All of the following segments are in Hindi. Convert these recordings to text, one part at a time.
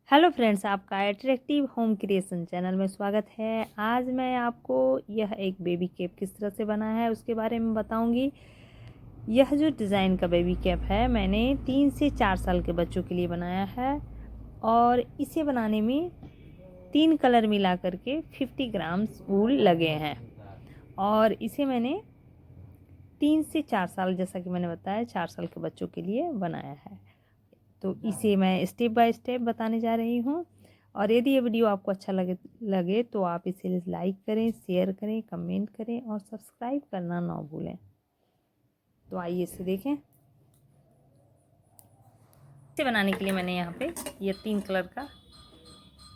हेलो फ्रेंड्स, आपका अट्रैक्टिव होम क्रिएशन चैनल में स्वागत है। आज मैं आपको यह एक बेबी कैप किस तरह से बना है उसके बारे में बताऊंगी। यह जो डिज़ाइन का बेबी कैप है मैंने 3 से 4 साल के बच्चों के लिए बनाया है और इसे बनाने में 3 कलर मिला करके 50 ग्राम्स वूल लगे हैं और इसे मैंने 3 से 4 साल, जैसा कि मैंने बताया, 4 साल के बच्चों के लिए बनाया है। तो इसे मैं स्टेप बाय स्टेप बताने जा रही हूँ और यदि ये वीडियो आपको अच्छा लगे तो आप इसे लाइक करें, शेयर करें, कमेंट करें और सब्सक्राइब करना ना भूलें। तो आइए इसे देखें। इसे बनाने के लिए मैंने यहाँ पे ये 3 कलर का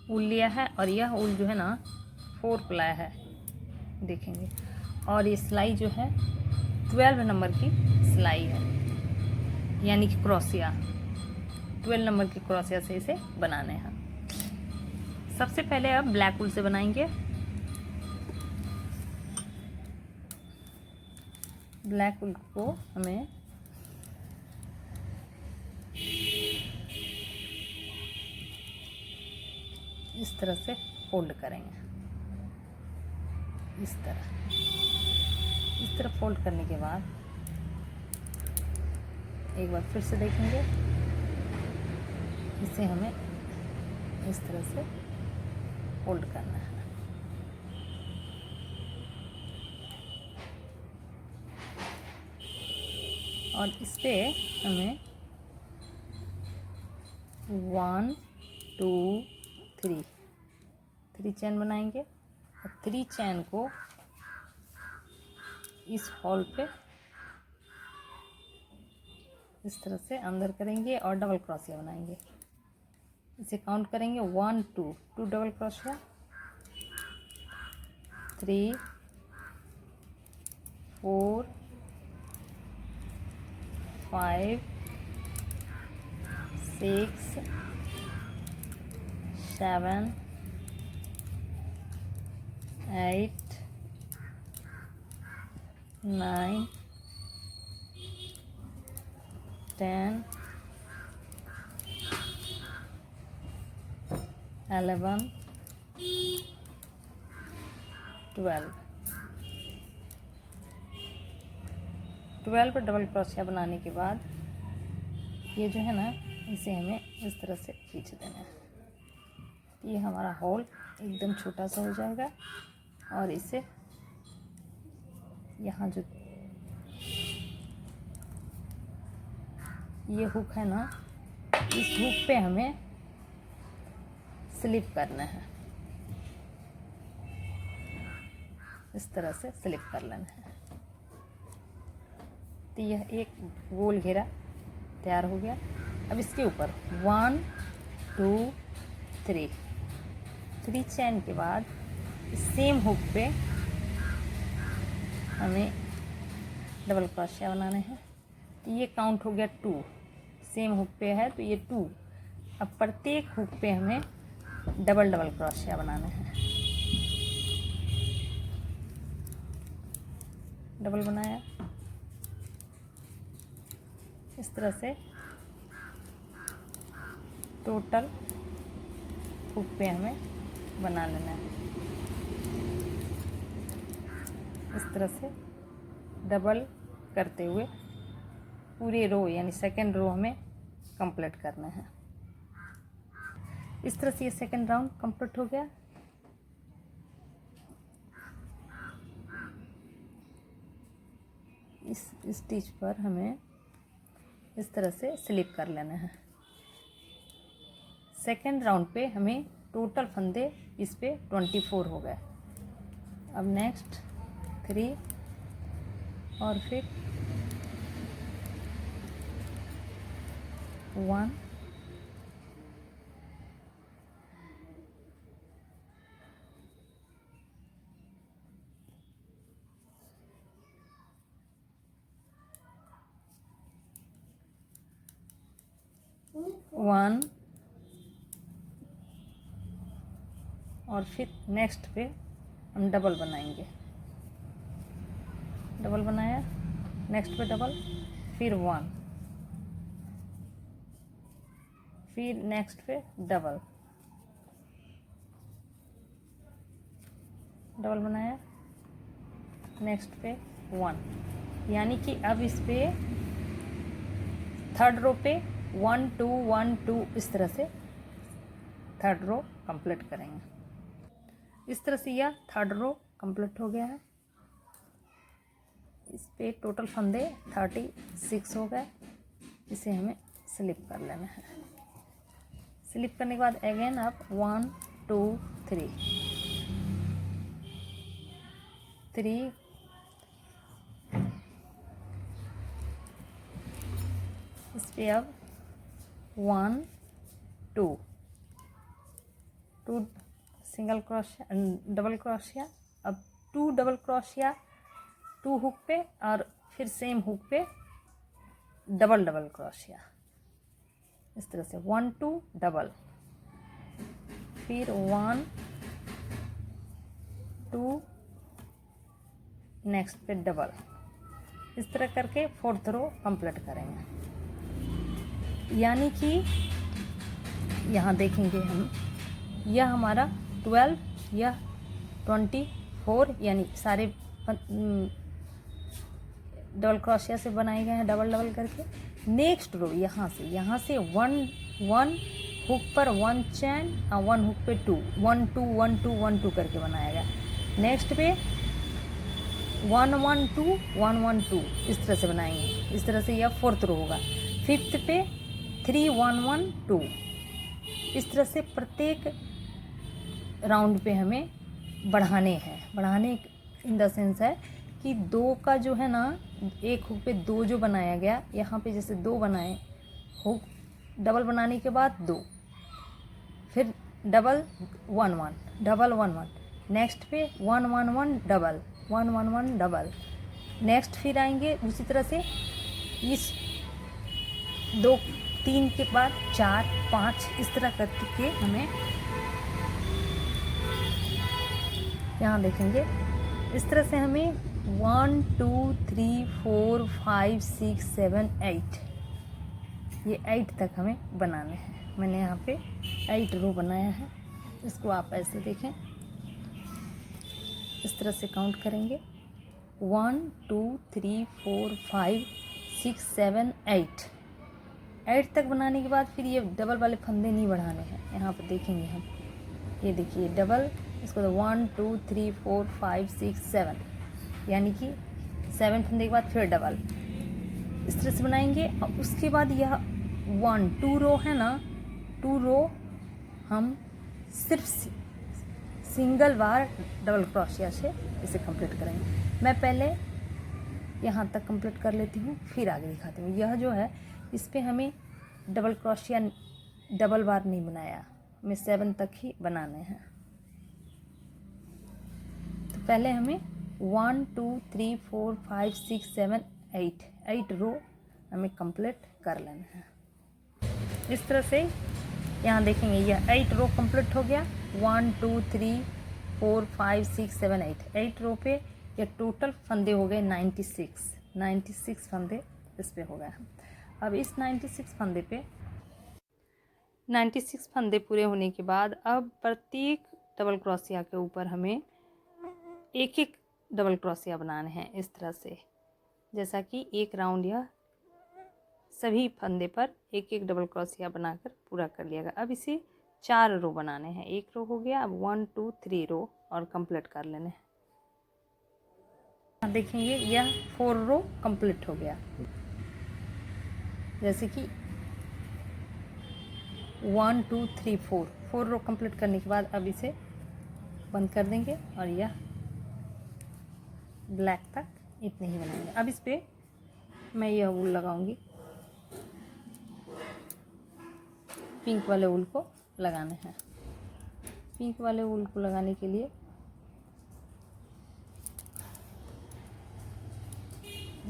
ऊल लिया है और यह ऊल जो है ना 4 प्लाई है, देखेंगे। और ये सिलाई जो है 12 नंबर की सिलाई है, यानी कि क्रोशिया 12 नंबर की क्रोशिया से इसे बनाने हैं। सबसे पहले अब ब्लैक वूल से बनाएंगे। ब्लैक वूल को हमें इस तरह से फोल्ड करेंगे, इस तरह फोल्ड करने के बाद एक बार फिर से देखेंगे, इसे हमें इस तरह से फोल्ड करना है। और इस पे हमें 1 2 3 चैन बनाएंगे और 3 चैन को इस होल पे इस तरह से अंदर करेंगे और डबल क्रोशिया बनाएंगे। इसे काउंट करेंगे 1 2 डबल क्रोशिया, 3 4 5 6 7 8 9 10 11 12 पर डबल क्रोशिया बनाने के बाद ये जो है ना, इसे हमें इस तरह से खींच देना है। ये हमारा होल एकदम छोटा सा हो जाएगा और इसे यहाँ जो ये हुक है ना, इस हुक पे हमें स्लिप करना है, इस तरह से स्लिप कर लेना है। तो यह एक गोल घेरा तैयार हो गया। अब इसके ऊपर 1 2 3 चैन के बाद सेम हुक पे हमें डबल क्रोशिया बनाने हैं। तो ये काउंट हो गया 2, सेम हुक पे है तो ये 2। अब प्रत्येक हुक पे हमें डबल क्रोशिया बनाने हैं। डबल बनाया, इस तरह से टोटल हुक पे हमें बना लेना है। इस तरह से डबल करते हुए पूरे रो यानी सेकंड रो हमें कंप्लीट करना है। इस तरह से ये सेकंड राउंड कंप्लीट हो गया। इस स्टिच पर हमें इस तरह से स्लिप कर लेना है। सेकंड राउंड पे हमें टोटल फंदे इस पे 24 हो गए। अब नेक्स्ट 3 और फिर 1 1 और फिर नेक्स्ट पे हम डबल बनाएंगे। डबल बनाया, नेक्स्ट पे डबल, फिर 1, फिर नेक्स्ट पे डबल, डबल बनाया, नेक्स्ट पे 1, यानी कि अब इस पे थर्ड रो पे 1 2 1 2 इस तरह से थर्ड रो कंप्लीट करेंगे। इस तरह से यह थर्ड रो कंप्लीट हो गया है। इस पे टोटल फंदे 36 हो गए। इसे हमें स्लिप कर लेना है। स्लिप करने के बाद अगेन आप 1 2 3 इस पे अब 1 2 सिंगल क्रोशिया, डबल क्रोशिया, अब 2 डबल क्रोशिया 2 हुक पे और फिर सेम हुक पे डबल डबल क्रोशिया, इस तरह से 1 2 डबल, फिर 1 2 नेक्स्ट पे डबल, इस तरह करके फोर्थ रो कंप्लीट करेंगे। यानी कि यहाँ देखेंगे हम, यह हमारा 12, यह 24, यानी सारे डबल क्रोशिया से बनाए गए हैं डबल डबल करके। नेक्स्ट रो यहाँ से 1 1 हुक पर 1 चैन और 1 हुक पे 2 1 2 1 2 1 2 करके बनाया गया। नेक्स्ट पे 1 1 2 1 1 2 इस तरह से बनाएंगे। इस तरह से यह फोर्थ रो होगा। फिफ्थ पे 3 1 1 2, इस तरह से प्रत्येक राउंड पे हमें बढ़ाने हैं। बढ़ाने इन द सेंस है कि 2 का जो है ना, एक हुक पे 2 जो बनाया गया, यहाँ पे जैसे 2 बनाए, हुक डबल बनाने के बाद 2, फिर डबल 1 1 डबल 1 1, नेक्स्ट पे 1 1 1 डबल 1 1 1 डबल, नेक्स्ट फिर आएंगे उसी तरह से इस 2 3 के बाद 4 5 इस तरह करके हमें यहाँ देखेंगे। इस तरह से हमें 1 2 3 4 5 6 7 8, ये 8 तक हमें बनाने हैं। मैंने यहाँ पे 8 रो बनाया है। इसको आप ऐसे देखें, इस तरह से काउंट करेंगे 1 2 3 4 5 6 7 8, 8 तक बनाने के बाद फिर ये डबल वाले फंदे नहीं बढ़ाने हैं। यहाँ पर देखेंगे हम, ये देखिए डबल, इसको 1 2 3 4 5 6 7, यानी कि 7 फंदे के बाद फिर डबल, इस तरह से बनाएंगे। और उसके बाद यह 1 2 रो है ना, 2 रो हम सिर्फ सिंगल बार डबल क्रोशिया से इसे कंप्लीट करेंगे। मैं पहले यहाँ तक कंप्लीट कर लेती हूँ, फिर आगे दिखाती हूँ। यह जो है इस पर हमें डबल क्रोशिया डबल बार नहीं बनाया, हमें 7 तक ही बनाने हैं। तो पहले हमें 1 2 3 4 5 6 7 8 रो हमें कंप्लीट कर लेना है। इस तरह से यहाँ देखेंगे यह 8 रो कंप्लीट हो गया। 1 2 3 4 5 6 7 8 रो पे ये टोटल फंदे हो गए 96 फंदे इस पे हो गए हैं। अब इस 96 फंदे पे 96 फंदे पूरे होने के बाद अब प्रत्येक डबल क्रोशिया के ऊपर हमें एक एक डबल क्रोशिया बनाने हैं। इस तरह से जैसा कि एक राउंड यह सभी फंदे पर एक एक डबल क्रोशिया बनाकर पूरा कर लिया गया। अब इसे 4 रो बनाने हैं। एक रो हो गया, अब 1 2 3 रो और कंप्लीट कर लेने हैं। देखेंगे यह 4 रो कंप्लीट हो गया। जैसे कि 1 2 3 4 रो कंप्लीट करने के बाद अब इसे बंद कर देंगे और यह ब्लैक तक इतने ही बनाएंगे। अब इस पे मैं यह वूल लगाऊंगी, पिंक वाले वूल को लगाने हैं। पिंक वाले वूल को लगाने के लिए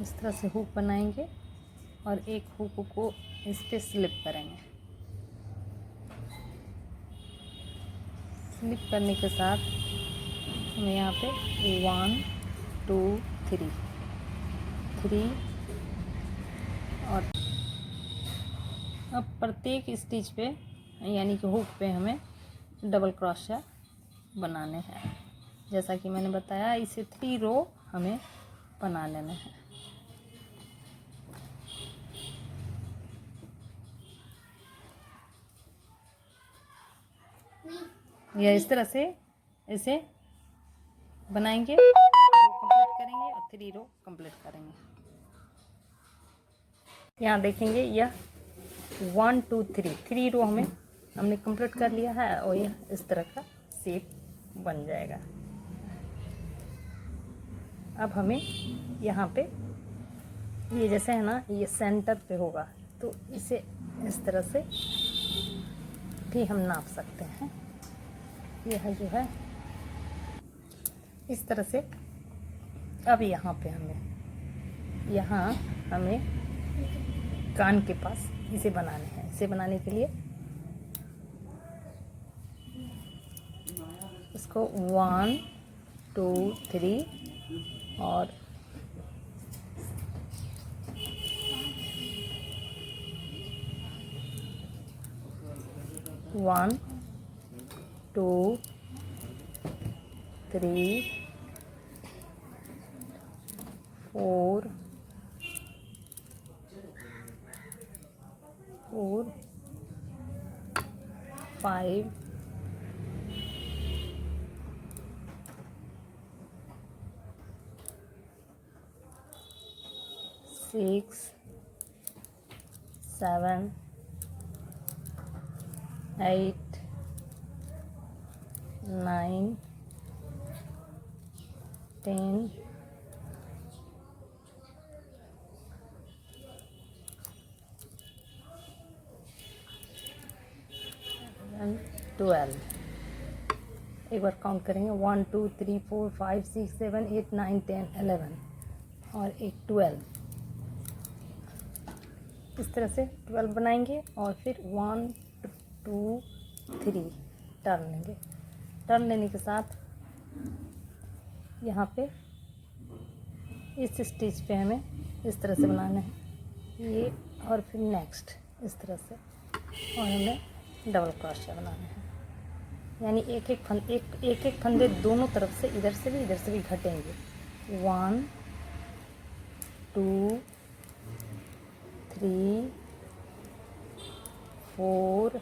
इस तरह से हुक बनाएंगे और एक हुक को इस पे स्लिप करेंगे। स्लिप करने के साथ हमें यहाँ पे 1 2 3 और अब प्रत्येक स्टिच पे यानी कि हुक पे हमें डबल क्रोशिया बनाने हैं। जैसा कि मैंने बताया, इसे 3 रो हमें बना लेना है। यह इस तरह से इसे बनाएंगे, कंप्लीट करेंगे और 3 रो कंप्लीट करेंगे। यहाँ देखेंगे यह 1 2 3 रो हमने कंप्लीट कर लिया है और यह इस तरह का शेप बन जाएगा। अब हमें यहाँ पे ये जैसे है ना, ये सेंटर पे होगा, तो इसे इस तरह से भी हम नाप सकते हैं। यह जो है इस तरह से। अब यहाँ हमें कान के पास इसे बनाने हैं। इसे बनाने के लिए इसको 1 2 3 और 1 2 3 4 5 6 7 8 9 10 12। एक बार काउंट करेंगे, 1 2 3 4 5 6 7 8 9 10 11 और एक 12। इस तरह से 12 बनाएंगे और फिर 1 2 3 टर्न लेंगे। टर्न लेने के साथ यहाँ पे इस स्टिच पे हमें इस तरह से बनाना है ये, और फिर नेक्स्ट इस तरह से, और हमें डबल क्रोशिया बनाना है। यानी एक एक फंदे दोनों तरफ से, इधर से भी घटेंगे। 1 2 3 4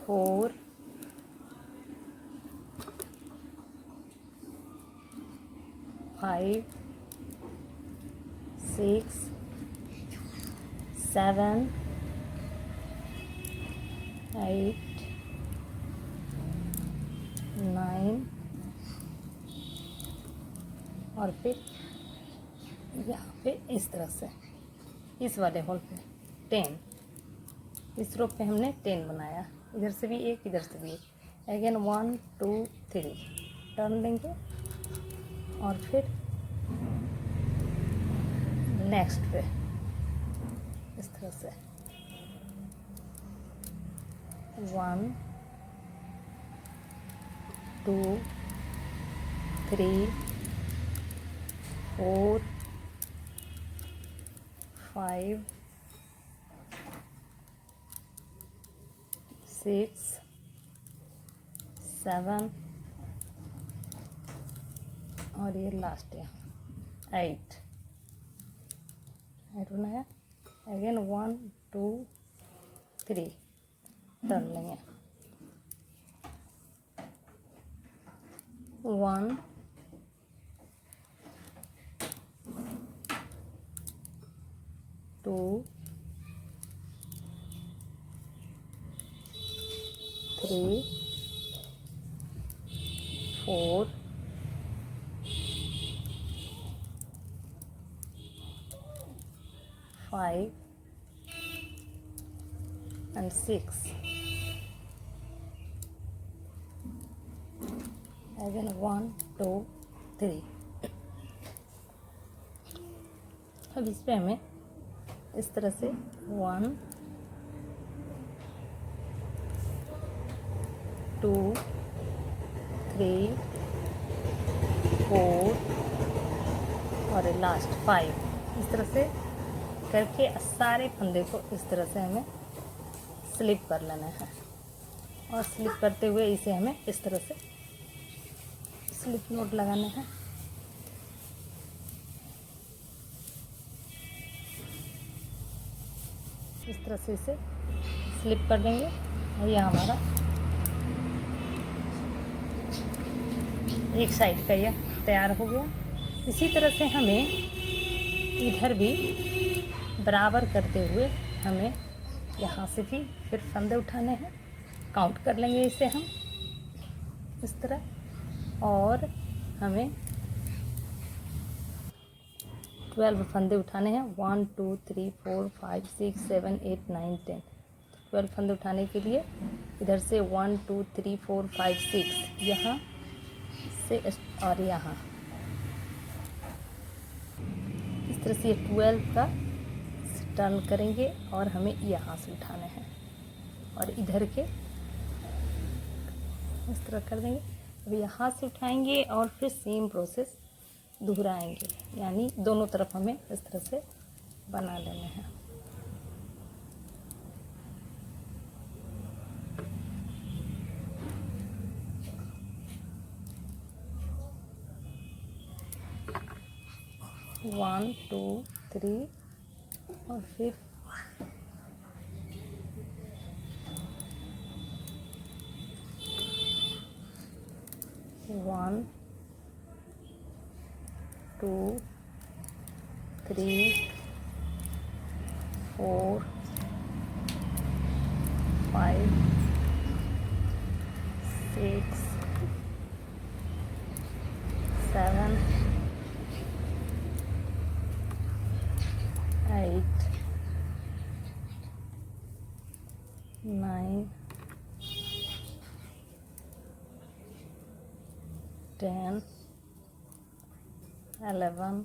4 5 6 7 8 9 और फिर यहाँ पे इस तरह से, इस वाले होल पे 10, इस रो पे हमने 10 बनाया। इधर से भी एक, इधर से भी एक। अगेन 1 2 3 टर्न लेंगे और फिर नेक्स्ट पे इस तरह से 1 2 3 4 5 6 7 और ये लास्ट यहाँ 8 बनाया। अगेन 1 2 3 टर्न लेंगे। 1 2 3 4 5 and 6। Again 1 2 3। अब इस पे हमें इस तरह से 1 2 3 4 और लास्ट 5, इस तरह से करके सारे फंदे को इस तरह से हमें स्लिप कर लेना है। और स्लिप करते हुए इसे हमें इस तरह से स्लिप नोट लगाना है। इस तरह से इसे स्लिप कर देंगे और यह हमारा एक साइड का यह तैयार हो गया। इसी तरह से हमें इधर भी बराबर करते हुए हमें यहाँ से भी फिर फंदे उठाने हैं। काउंट कर लेंगे इसे हम इस तरह, और हमें 12 फंदे उठाने हैं। 1 2 3 4 5 6 7 8 9 10। 12 फंदे उठाने के लिए इधर से 1 2 3 4 5 6 यहाँ से और यहाँ इस तरह से 12 का टर्न करेंगे और हमें यहाँ से उठाने हैं और इधर के इस तरह कर देंगे। अब यहाँ से उठाएंगे और फिर सेम प्रोसेस दोहराएंगे, यानी दोनों तरफ हमें इस तरह से बना लेने हैं। वन टू थ्री और फिर one two three four five six seven eight nine 10 11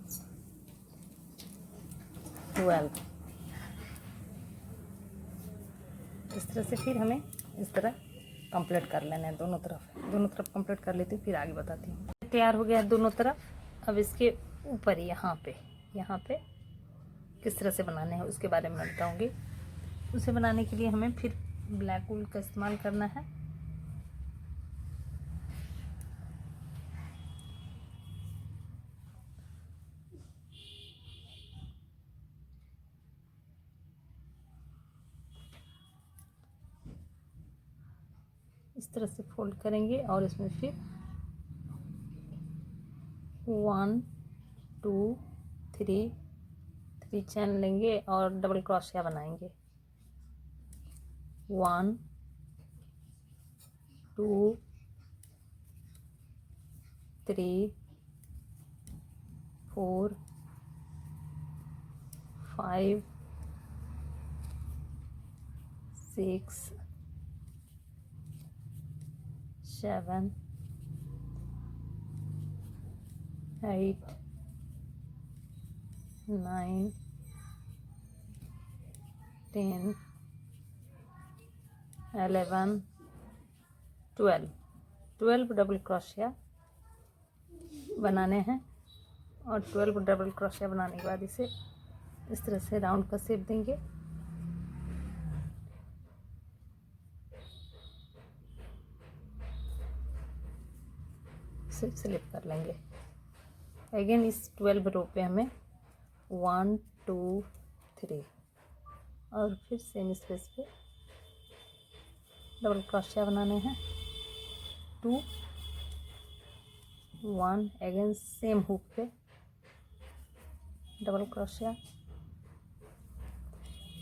12। इस तरह से फिर हमें इस तरह कंप्लीट कर लेना है। दोनों तरफ कंप्लीट कर लेती हूँ, फिर आगे बताती हूँ। तैयार हो गया दोनों तरफ। अब इसके ऊपर यहाँ पे किस तरह से बनाने हैं उसके बारे में बताऊँगी। उसे बनाने के लिए हमें फिर ब्लैक वूल का इस्तेमाल करना है। इस तरह से फोल्ड करेंगे और इसमें फिर 1 2 3 चैन लेंगे और डबल क्रोशिया बनाएंगे। 1 2 3 4 5 6 7 8 9 10 11 12 डबल क्रोशिया बनाने हैं। और 12 डबल क्रोशिया बनाने के बाद इसे इस तरह से राउंड का शेप देंगे। इसे स्लिप कर लेंगे। अगेन इस 12 रो पे हमें 1 2 3 और फिर सेम स्पेस पे डबल क्रोशिया बनाने हैं। 2 1 अगेन सेम हुक पे डबल क्रोशिया।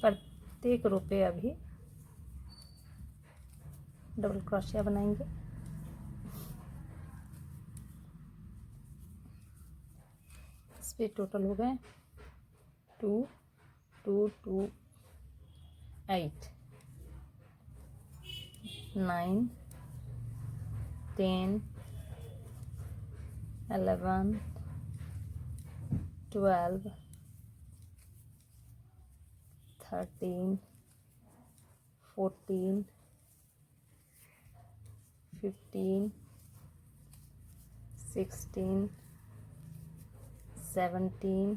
प्रत्येक रो पे अभी डबल क्रोशिया बनाएंगे। इस पे टोटल हो गए 2 2 2 8 9 10 11 12 13 14 15 16 17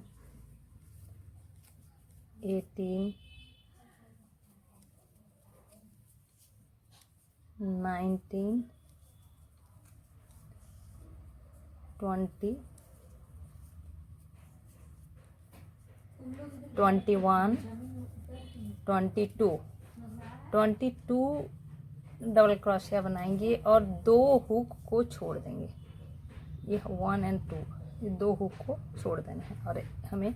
18 19, 20, 21, 22, 22 डबल क्रोशिया बनाएंगे और 2 हुक को छोड़ देंगे। ये 1 और 2, ये 2 हुक को छोड़ देना है और हमें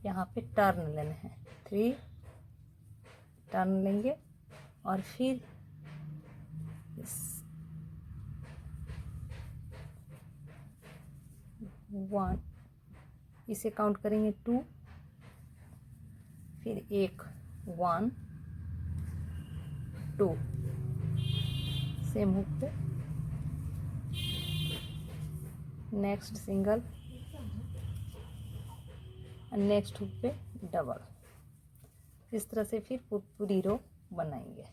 यहाँ पे टर्न लेने हैं। 3 टर्न लेंगे और फिर 1 इसे काउंट करेंगे 2, फिर 1 2 सेम हुक पे नेक्स्ट सिंगल, नेक्स्ट हुक पे डबल। इस तरह से फिर पूरी रो बनाएंगे।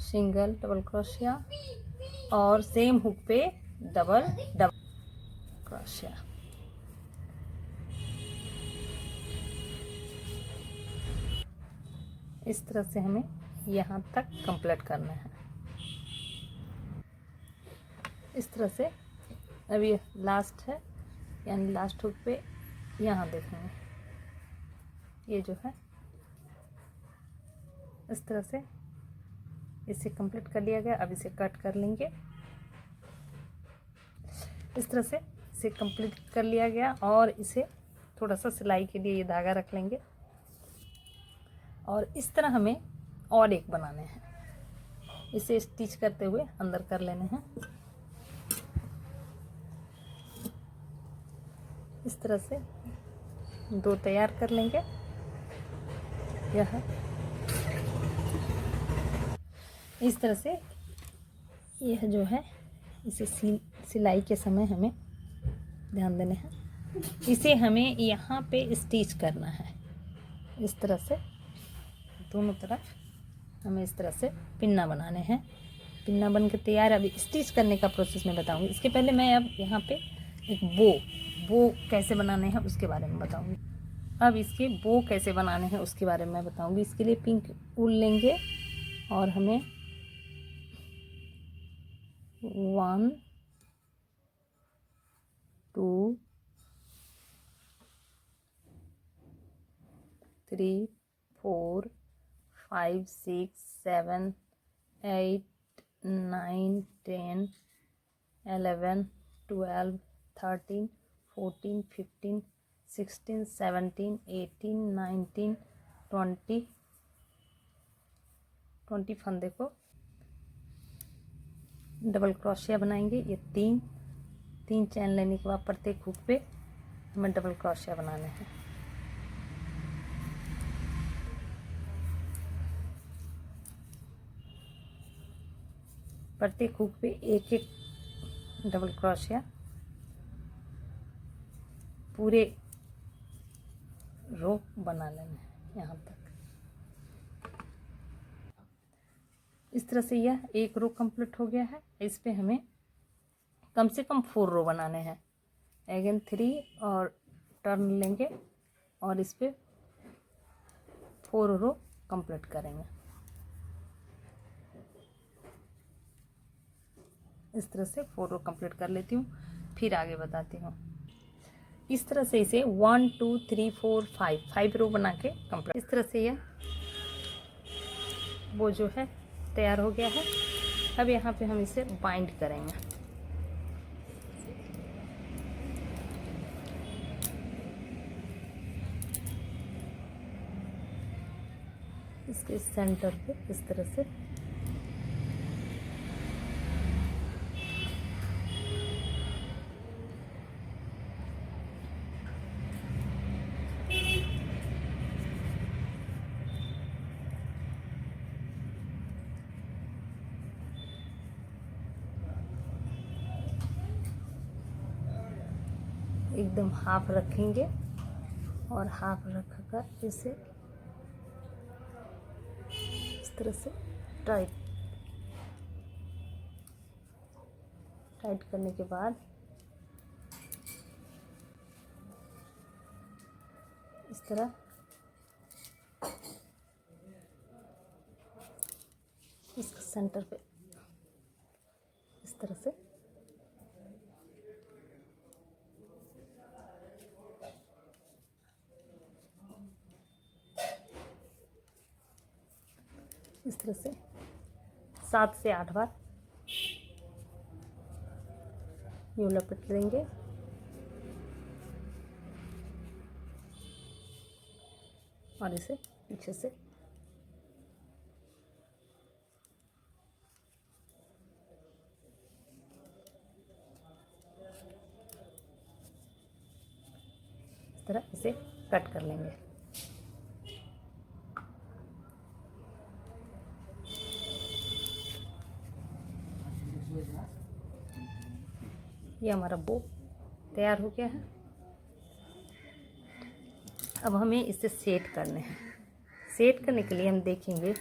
सिंगल डबल क्रोशिया और सेम हुक पे डबल क्रोशिया। इस तरह से हमें यहाँ तक कंप्लीट करना है। इस तरह से अभी लास्ट है, यानी लास्ट हुक पे यहाँ देखेंगे ये जो है इस तरह से इसे कंप्लीट कर लिया गया। अब इसे कट कर लेंगे। इस तरह से इसे कंप्लीट कर लिया गया और इसे थोड़ा सा सिलाई के लिए ये धागा रख लेंगे और इस तरह हमें और एक बनाने हैं। इसे स्टिच करते हुए अंदर कर लेने हैं। इस तरह से 2 तैयार कर लेंगे। यह इस तरह से यह जो है इसे सिलाई के समय हमें ध्यान देने हैं। इसे हमें यहाँ पे स्टिच करना है। इस तरह से दोनों तरफ हमें इस तरह से पिन्ना बनाने हैं। पिन्ना बन के तैयार। अभी स्टिच करने का प्रोसेस मैं बताऊंगी। इसके पहले मैं अब यहाँ पे एक बो कैसे बनाने हैं उसके बारे में बताऊंगी। अब इसके बो कैसे बनाने हैं उसके बारे में मैं बताऊंगी। इसके लिए पिंक ऊल लेंगे और हमें 1 2 3 4 5 6 7 8 9 10 11 12 13 14 15 16 17 18 19 20 फंदे को डबल क्रोशिया बनाएंगे। ये तीन चैन लेने के बाद प्रत्येक हुक पे हमें डबल क्रोशिया बनाने हैं। प्रत्येक हुक पे एक डबल क्रोशिया पूरे रो बना लेना है यहाँ तक। इस तरह से यह एक रो कंप्लीट हो गया है। इस पे हमें कम से कम 4 रो बनाने हैं। अगेन 3 और टर्न लेंगे और इस पे 4 रो कंप्लीट करेंगे। इस तरह से 4 रो कंप्लीट कर लेती हूँ, फिर आगे बताती हूँ। इस तरह से इसे 1 2 3 4 5 रो बना के कंप्लीट। इस तरह से यह वो जो है तैयार हो गया है। अब यहाँ पे हम इसे बाइंड करेंगे। इसके सेंटर पे इस तरह से एकदम हाफ रखेंगे और हाफ रखकर इसे इस तरह से टाइट करने के बाद इस तरह सेंटर पे इस तरह से इस तरह से 7 से 8 बार यूं लपेट देंगे। और इसे पीछे से इस तरह इसे कट कर लेंगे। ये हमारा बो तैयार हो गया है। अब हमें इसे सेट करने हैं। सेट करने के लिए हम देखेंगे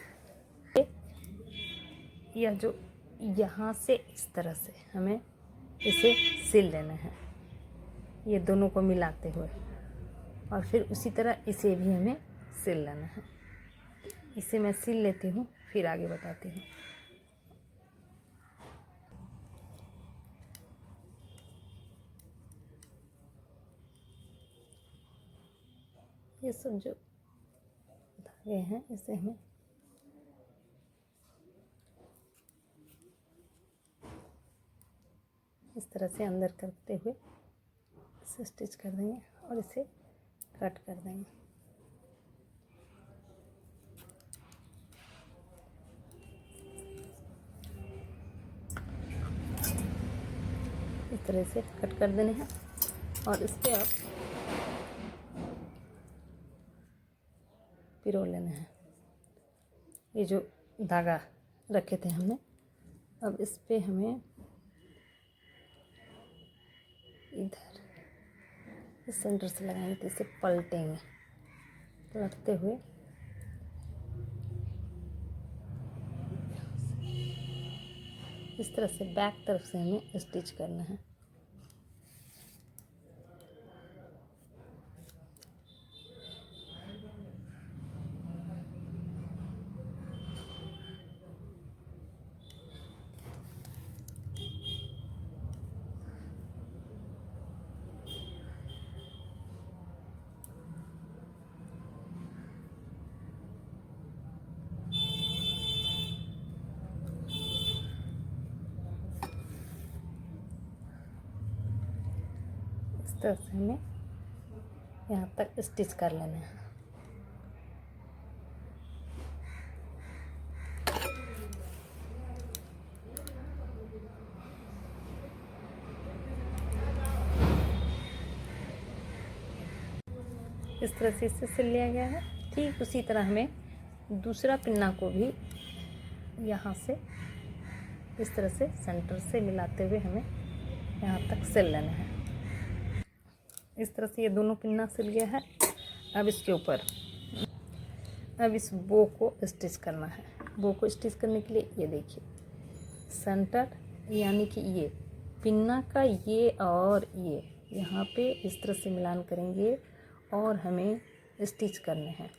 यह जो यहाँ से इस तरह से हमें इसे सिल लेना है, ये दोनों को मिलाते हुए, और फिर उसी तरह इसे भी हमें सिल लेना है। इसे मैं सिल लेती हूँ, फिर आगे बताती हूँ। ये सब जो धागे हैं इसे हमें इस तरह से अंदर करते हुए इसे स्टिच कर देंगे और इसे कट कर देंगे। इस तरह से कट कर देने हैं और इस पे आप पिरो लेने हैं। ये जो धागा रखे थे हमने, अब इस पे हमें इधर इस सेंटर से लगाएंगे, तो इसे पलटेंगे। पलटते हुए इस तरह से बैक तरफ से हमें स्टिच करना है। इस तरह से हमें यहाँ तक स्टिच कर लेना है। इस तरह से इसे सिल लिया गया है। ठीक उसी तरह हमें दूसरा पिन्ना को भी यहाँ से इस तरह से सेंटर से मिलाते हुए हमें यहाँ तक सिल लेना है। इस तरह से ये दोनों पिन्ना सिल गया है। अब इसके ऊपर अब इस बो को स्टिच करना है। बो को स्टिच करने के लिए ये देखिए, सेंटर यानी कि ये पिन्ना का ये और ये यहाँ पे इस तरह से मिलान करेंगे और हमें स्टिच करने हैं।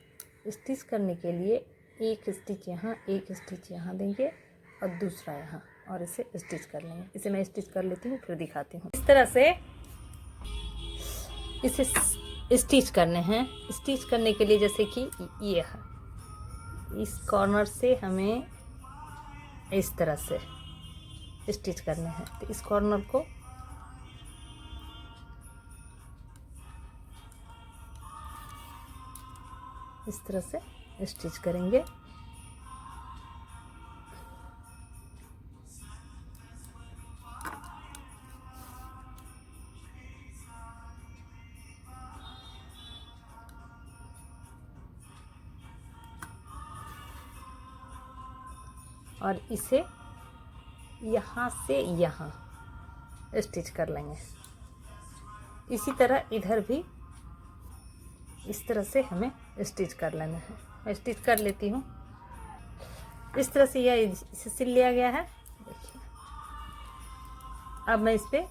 स्टिच करने के लिए एक स्टिच यहाँ, एक स्टिच यहाँ देंगे और दूसरा यहाँ, और इसे स्टिच कर लेंगे। इसे मैं स्टिच कर लेती हूँ, फिर दिखाती हूँ। इस तरह से इसे स्टिच करने हैं। स्टिच करने के लिए जैसे कि ये है, इस कॉर्नर से हमें इस तरह से स्टिच करने हैं। तो इस कॉर्नर को इस तरह से स्टिच करेंगे। और इसे यहाँ से यहाँ स्टिच कर लेंगे। इसी तरह इधर भी इस तरह से हमें स्टिच कर लेना है। मैं स्टिच कर लेती हूँ। इस तरह से यह इसे सिल लिया गया है। देखिए, अब मैं इस पे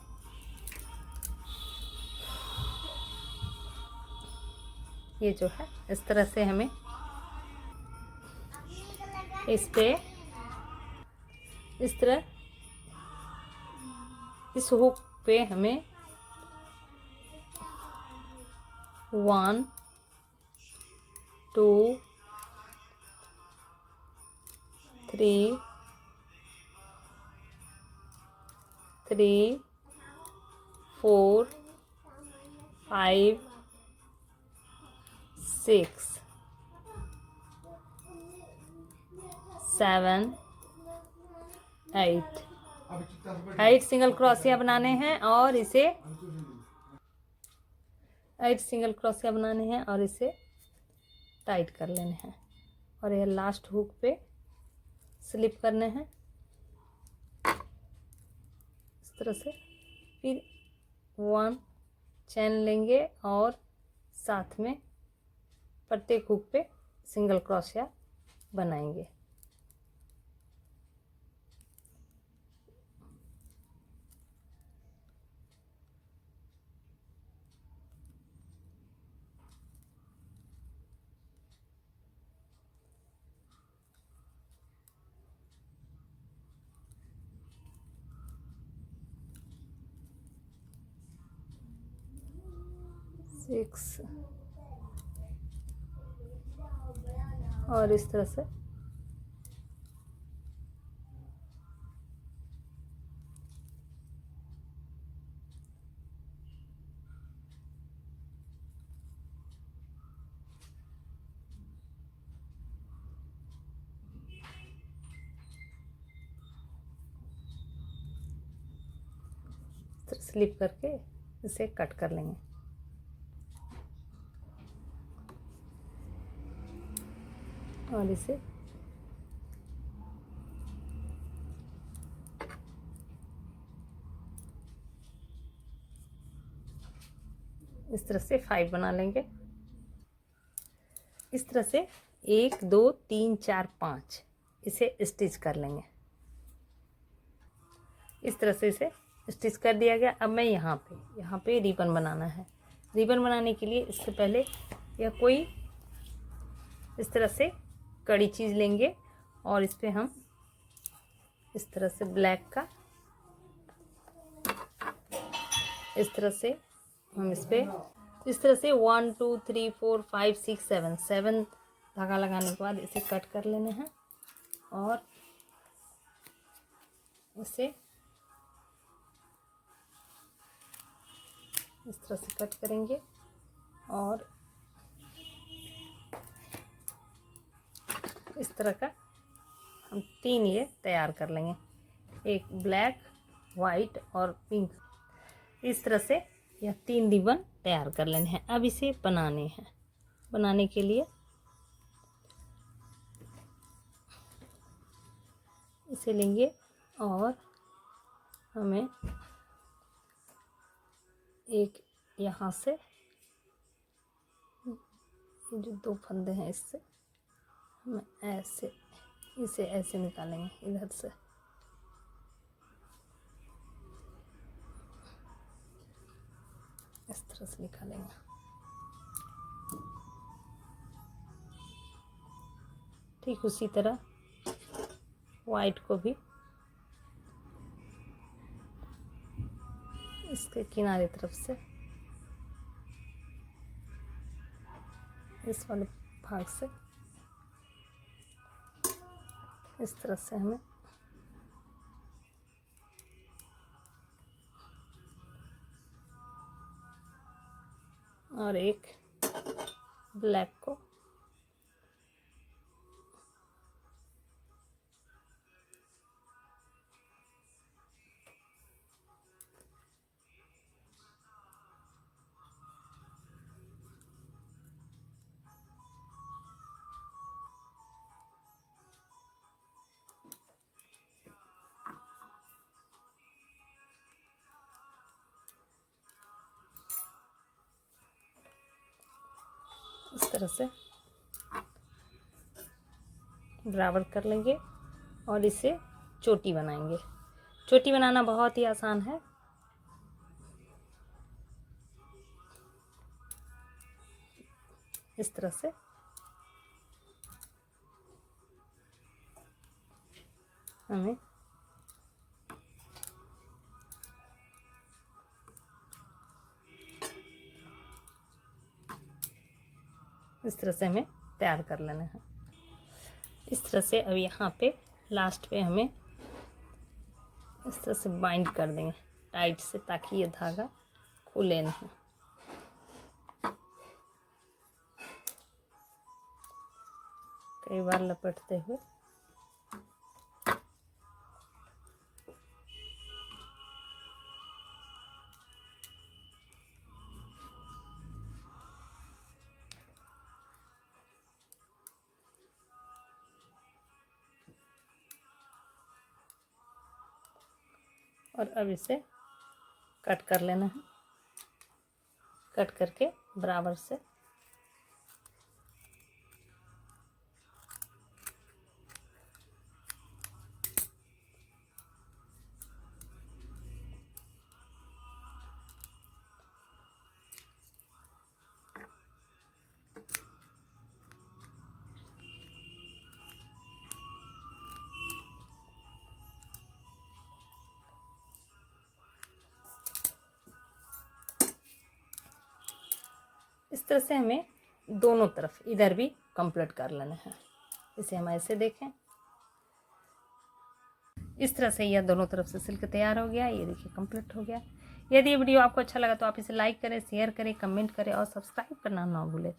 ये जो है इस तरह से हमें इस पे इस तरह इस हुक पे हमें 1 2 3 3 4 5 6 7 8 सिंगल क्रोशिया बनाने हैं और इसे 8 सिंगल क्रोशिया बनाने हैं और इसे टाइट कर लेने हैं और यह लास्ट हुक पे स्लिप करने हैं इस तरह से। फिर 1 चैन लेंगे और साथ में प्रत्येक हुक पे सिंगल क्रोशिया बनाएंगे। सिक्स और इस तरह से स्लिप करके इसे कट कर लेंगे। और इसे इस तरह से 5 बना लेंगे। इस तरह से 1 2 3 4 5 इसे स्टिच कर लेंगे। इस तरह से इसे स्टिच कर दिया गया। अब मैं यहाँ पे रिबन बनाना है। रिबन बनाने के लिए इससे पहले यह कोई इस तरह से कड़ी चीज़ लेंगे और इस पे हम इस तरह से ब्लैक का इस तरह से हम इस पे इस तरह से 1 2 3 4 5 6 7 धागा लगाने के बाद इसे कट कर लेने हैं और इसे इस तरह से कट करेंगे और इस तरह का हम 3 ये तैयार कर लेंगे, एक ब्लैक, वाइट और पिंक। इस तरह से यह 3 रिबन तैयार कर लेने हैं। अब इसे बनाने हैं। बनाने के लिए इसे लेंगे और हमें एक यहाँ से जो 2 फंदे हैं इससे हम ऐसे इसे ऐसे निकालेंगे, इधर से इस तरह से निकालेंगे। ठीक उसी तरह वाइट को भी इसके किनारे तरफ से इस वाले भाग से इस तरह से हमें और एक ब्लैक को इस तरह से बराबर कर लेंगे और इसे चोटी बनाएंगे। चोटी बनाना बहुत ही आसान है। इस तरह से हमें इस तरह से हमें तैयार कर लेना है। इस तरह से अब यहाँ पे लास्ट पे हमें इस तरह से बाइंड कर देंगे टाइट से, ताकि ये धागा खुले नहीं। कई बार लपेटते हुए और अब इसे कट कर लेना है। कट करके बराबर से इस तरह से हमें दोनों तरफ इधर भी कंप्लीट कर लेना है। इसे हम ऐसे देखें, इस तरह से यह दोनों तरफ से सिल्क तैयार हो गया। ये देखिए कंप्लीट हो गया। यदि ये वीडियो आपको अच्छा लगा तो आप इसे लाइक करें, शेयर करें, कमेंट करें और सब्सक्राइब करना ना भूलें।